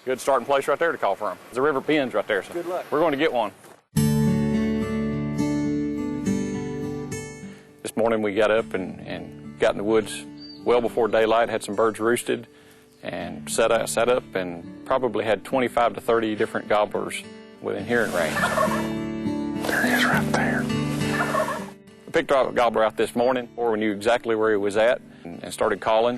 Good starting place right there to call from. The river bends right there, so good luck. We're going to get one. This morning we got up and got in the woods well before daylight, had some birds roosted, and set up and probably had 25 to 30 different gobblers within hearing range. There he is right there. We picked a gobbler out this morning, or we knew exactly where he was at, and started calling.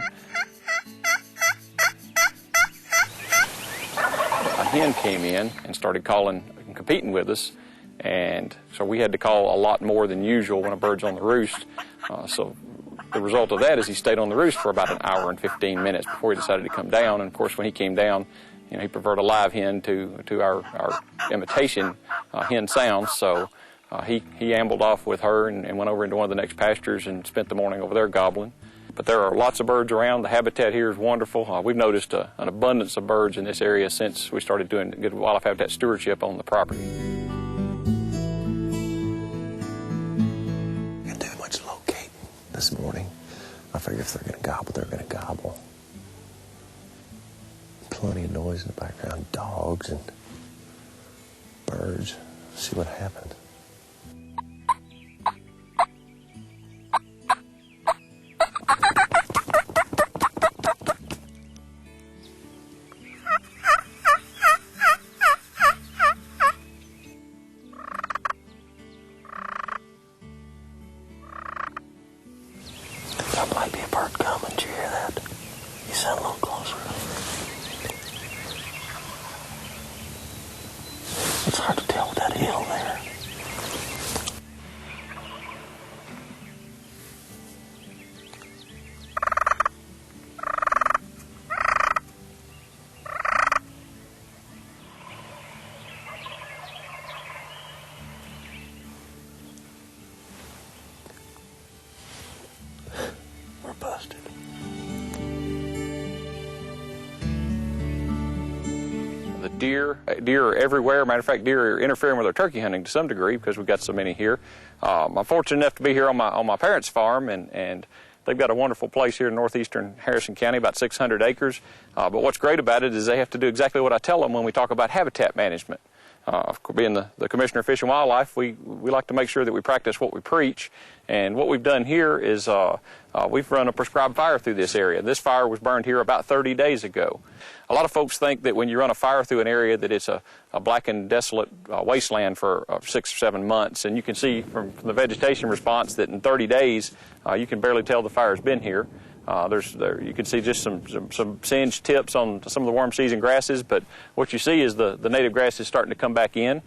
A hen came in and started calling and competing with us, and so we had to call a lot more than usual when a bird's on the roost. So the result of that is he stayed on the roost for about an hour and 15 minutes before he decided to come down. And of course, when he came down, he preferred a live hen to our imitation hen sounds. So he ambled off with her and went over into one of the next pastures and spent the morning over there gobbling. But there are lots of birds around. The habitat here is wonderful. We've noticed an abundance of birds in this area since we started doing good wildlife habitat stewardship on the property. Didn't do much locating this morning. I figure if they're going to gobble, they're going to gobble. Plenty of noise in the background, dogs and birds. See what happened. That might be a bird coming. Did you hear that? You sound a little closer. It's hard to tell with that hill there. We're busted. The deer are everywhere. Matter of fact, deer are interfering with our turkey hunting to some degree because we've got so many here. I'm fortunate enough to be here on my parents' farm, and they've got a wonderful place here in northeastern Harrison County, about 600 acres. But what's great about it is they have to do exactly what I tell them when we talk about habitat management. Being the Commissioner of Fish and Wildlife, we like to make sure that we practice what we preach. And what we've done here is we've run a prescribed fire through this area. This fire was burned here about 30 days ago. A lot of folks think that when you run a fire through an area that it's a blackened, desolate wasteland for 6 or 7 months. And you can see from the vegetation response that in 30 days, you can barely tell the fire's been here. You can see just some singed tips on some of the warm season grasses, but what you see is the native grass is starting to come back in.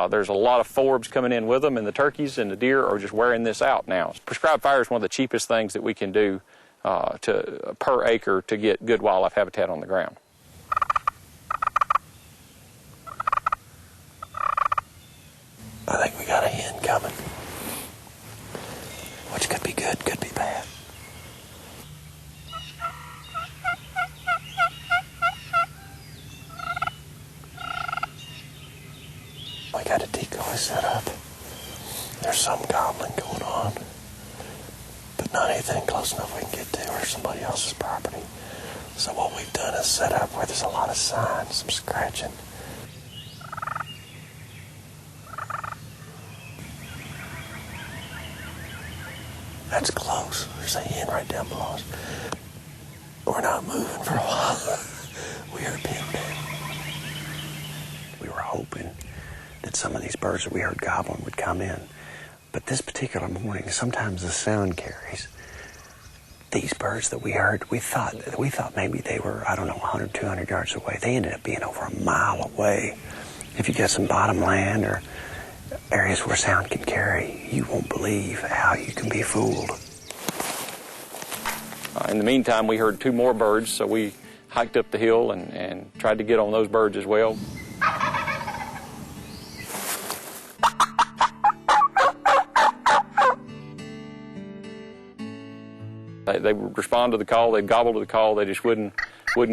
There's a lot of forbs coming in with them, and the turkeys and the deer are just wearing this out now. Prescribed fire is one of the cheapest things that we can do per acre to get good wildlife habitat on the ground. I think we got a hen coming, which could be good, could be bad. We got a decoy set up. There's some gobbling going on, but not anything close enough we can get to or somebody else's property. So what we've done is set up where there's a lot of signs, some scratching. That's close. There's a hen right down below us. We're not moving for a while. We are pinned down. We were hoping that some of these birds that we heard gobbling would come in. But this particular morning, sometimes the sound carries. These birds that we heard, we thought maybe they were, 100, 200 yards away. They ended up being over a mile away. If you got some bottom land or areas where sound can carry, you won't believe how you can be fooled. In the meantime, we heard 2 more birds, so we hiked up the hill and tried to get on those birds as well. They would respond to the call, they'd gobble to the call, they just wouldn't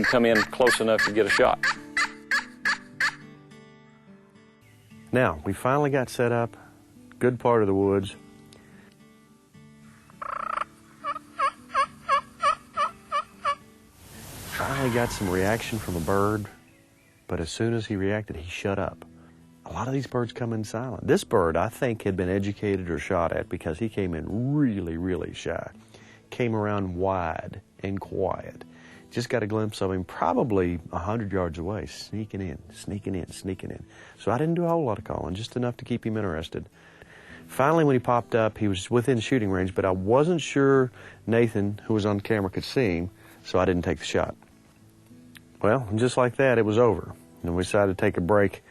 come in close enough to get a shot. Now, we finally got set up, good part of the woods. Finally got some reaction from a bird. but as soon as he reacted, he shut up. A lot of these birds come in silent. This bird, I think, had been educated or shot at because he came in really, really shy. Came around wide and quiet. Just got a glimpse of him probably 100 yards away, sneaking in, sneaking in, sneaking in. So I didn't do a whole lot of calling, just enough to keep him interested. Finally, when he popped up, he was within shooting range, but I wasn't sure Nathan, who was on camera, could see him, so I didn't take the shot. Well, just like that, it was over. And we decided to take a break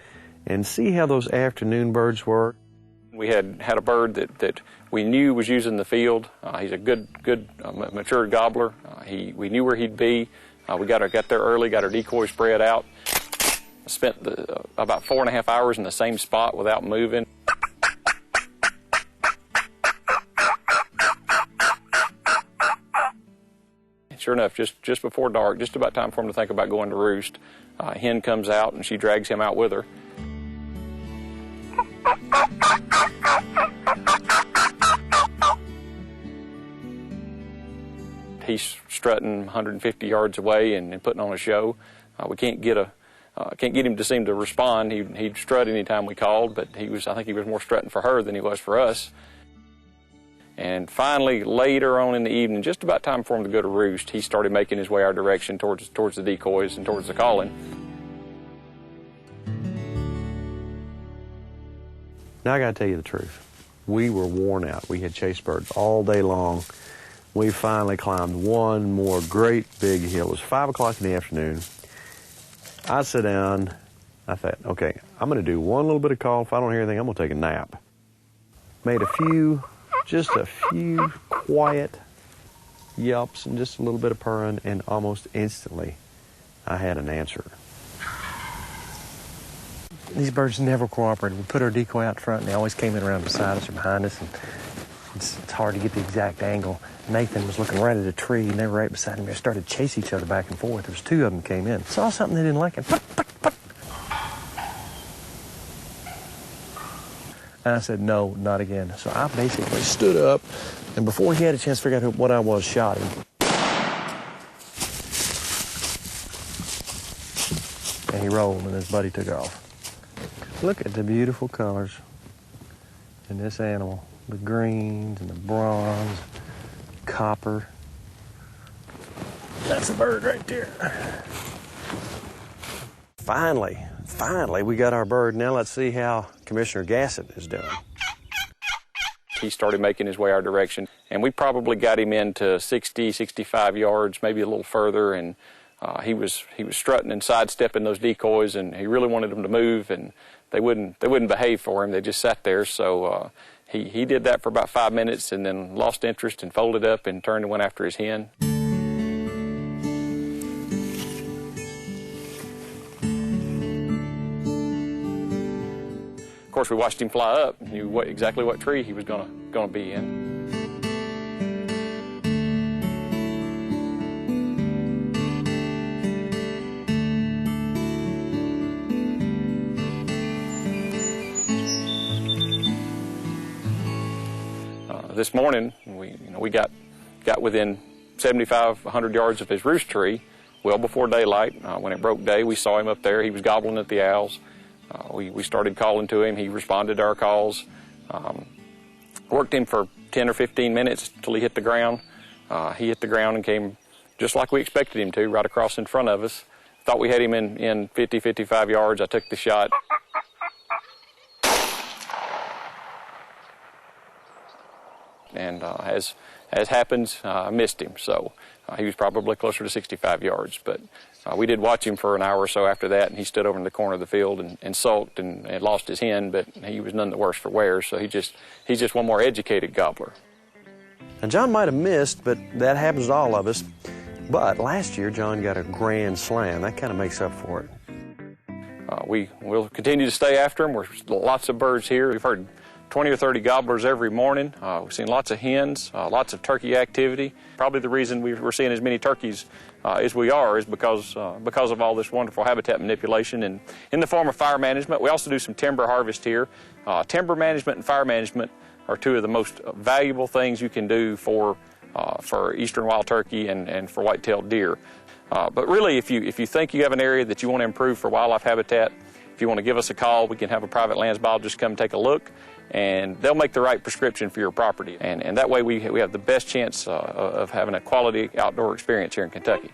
and see how those afternoon birds were. We had a bird that we knew was using the field. He's a good matured gobbler. We knew where he'd be. We got there early, got our decoy spread out. Spent about 4.5 hours in the same spot without moving. Sure enough, just before dark, just about time for him to think about going to roost, a hen comes out and she drags him out with her. He's strutting 150 yards away and putting on a show. We can't get him to seem to respond. He'd strut anytime we called, but I think he was more strutting for her than he was for us. And finally, later on in the evening, just about time for him to go to roost, he started making his way our direction towards the decoys and towards the calling. Now I got to tell you the truth. We were worn out. We had chased birds all day long. We finally climbed one more great big hill. It was 5 o'clock in the afternoon. I sat down. I thought, okay, I'm going to do one little bit of call. If I don't hear anything, I'm going to take a nap. Made just a few quiet yelps and just a little bit of purring, and almost instantly I had an answer. These birds never cooperated. We put our decoy out front, and they always came in around beside us or behind us, and it's hard to get the exact angle. Nathan was looking right at a tree, and they were right beside him. They started to chase each other back and forth. There was 2 of them came in. Saw something they didn't like, and and I said, no, not again. So I basically stood up, and before he had a chance to figure out what I was, shot him. And he rolled, and his buddy took off. Look at the beautiful colors in this animal. The greens and the bronze, copper. That's a bird right there. Finally, we got our bird. Now let's see how Commissioner Gassett is doing. He started making his way our direction, and we probably got him into 60, 65 yards, maybe a little further, and he was strutting and sidestepping those decoys, and he really wanted them to move, and they wouldn't behave for him. They just sat there. So he did that for about 5 minutes, and then lost interest and folded up and turned and went after his hen. Of course, we watched him fly up, knew exactly what tree he was gonna be in. This morning, we got within 75, 100 yards of his roost tree, well before daylight. When it broke day, we saw him up there. He was gobbling at the owls. We started calling to him. He responded to our calls. Worked him for 10 or 15 minutes till he hit the ground. He hit the ground and came just like we expected him to, right across in front of us. Thought we had him in 50, 55 yards. I took the shot. And as happens, I missed him. So he was probably closer to 65 yards. But we did watch him for an hour or so after that, and he stood over in the corner of the field and sulked and lost his hen, but he was none the worse for wear. So he's just one more educated gobbler. And John might have missed, but that happens to all of us. But last year, John got a grand slam. That kind of makes up for it. We'll continue to stay after him. There's lots of birds here. We've heard 20 or 30 gobblers every morning. We've seen lots of hens, lots of turkey activity. Probably the reason we're seeing as many turkeys as we are is because of all this wonderful habitat manipulation and in the form of fire management. We also do some timber harvest here. Timber management and fire management are 2 of the most valuable things you can do for eastern wild turkey and for white-tailed deer. But really, if you think you have an area that you want to improve for wildlife habitat, if you want to give us a call, we can have a private lands biologist come take a look, and they'll make the right prescription for your property. And that way we have the best chance of having a quality outdoor experience here in Kentucky.